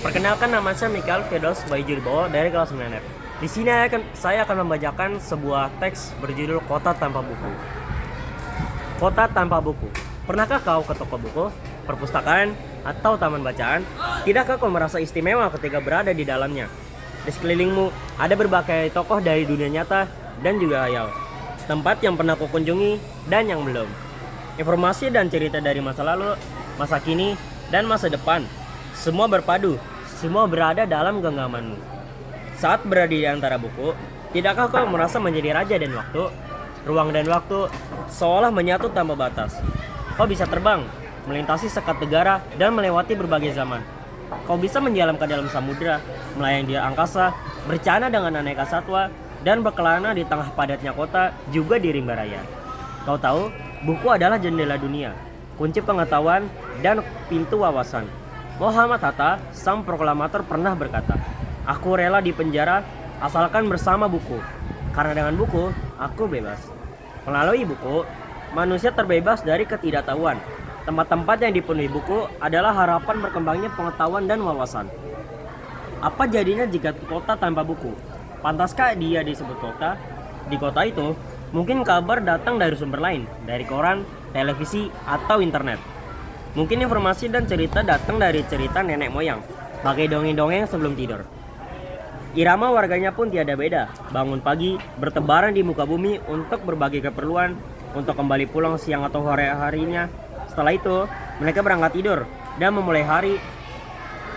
Perkenalkan, nama saya Mikael Firdaus Bayjuribowo dari kelas 9F. Di sini saya akan membacakan sebuah teks berjudul Kota Tanpa Buku. Kota tanpa buku. Pernahkah kau ke toko buku, perpustakaan, atau taman bacaan? Tidakkah kau merasa istimewa ketika berada di dalamnya? Di sekelilingmu ada berbagai tokoh dari dunia nyata dan juga hayal. Tempat yang pernah kau kunjungi dan yang belum. Informasi dan cerita dari masa lalu, masa kini, dan masa depan. Semua berpadu, semua berada dalam genggamanmu. Saat berada di antara buku, tidakkah kau merasa menjadi raja dan waktu? Ruang dan waktu seolah menyatu tanpa batas. Kau bisa terbang, melintasi sekat negara, dan melewati berbagai zaman. Kau bisa menyelam ke dalam samudera, melayang di angkasa, bercana dengan aneka satwa, dan berkelana di tengah padatnya kota, juga di rimba raya. Kau tahu, buku adalah jendela dunia, kunci pengetahuan, dan pintu wawasan. Muhammad Hatta, sang proklamator, pernah berkata, "Aku rela di penjara asalkan bersama buku, karena dengan buku aku bebas." Melalui buku, manusia terbebas dari ketidaktahuan. Tempat-tempat yang dipenuhi buku adalah harapan berkembangnya pengetahuan dan wawasan. Apa jadinya jika kota tanpa buku? Pantaskah dia disebut kota? Di kota itu, mungkin kabar datang dari sumber lain, dari koran, televisi, atau internet. Mungkin informasi dan cerita datang dari cerita nenek moyang, bagai dongeng-dongeng sebelum tidur. Irama warganya pun tiada beda, bangun pagi, bertebaran di muka bumi untuk berbagai keperluan, untuk kembali pulang siang atau sore harinya. Setelah itu, mereka berangkat tidur dan memulai hari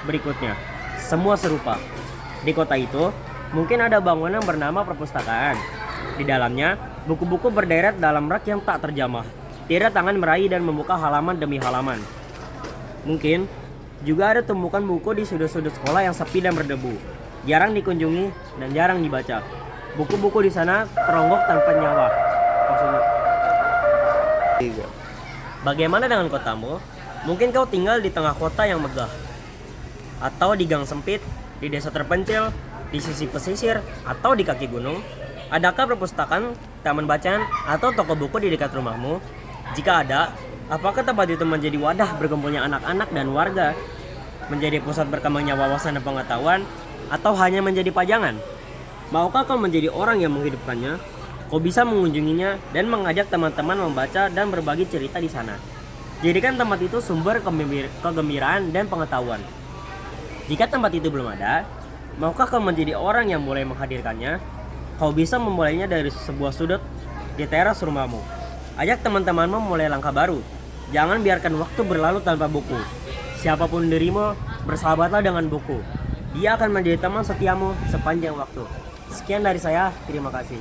berikutnya. Semua serupa. Di kota itu, mungkin ada bangunan bernama perpustakaan. Di dalamnya, buku-buku berderet dalam rak yang tak terjamah. Tiada tangan meraih dan membuka halaman demi halaman. Mungkin juga ada tumpukan buku di sudut-sudut sekolah yang sepi dan berdebu, jarang dikunjungi dan jarang dibaca. Buku-buku di sana teronggok tanpa nyawa. Maksudnya, bagaimana dengan kotamu? Mungkin kau tinggal di tengah kota yang megah, atau di gang sempit, di desa terpencil, di sisi pesisir, atau di kaki gunung. Adakah perpustakaan, taman bacaan, atau toko buku di dekat rumahmu? Jika ada, apakah tempat itu menjadi wadah berkumpulnya anak-anak dan warga? Menjadi pusat berkembangnya wawasan dan pengetahuan? Atau hanya menjadi pajangan? Maukah kau menjadi orang yang menghidupkannya? Kau bisa mengunjunginya dan mengajak teman-teman membaca dan berbagi cerita di sana. Jadikan tempat itu sumber kegembiraan dan pengetahuan. Jika tempat itu belum ada, maukah kau menjadi orang yang boleh menghadirkannya? Kau bisa memulainya dari sebuah sudut di teras rumahmu. Ajak teman-temanmu mulai langkah baru. Jangan biarkan waktu berlalu tanpa buku. Siapapun dirimu, bersahabatlah dengan buku. Dia akan menjadi teman setiamu sepanjang waktu. Sekian dari saya, terima kasih.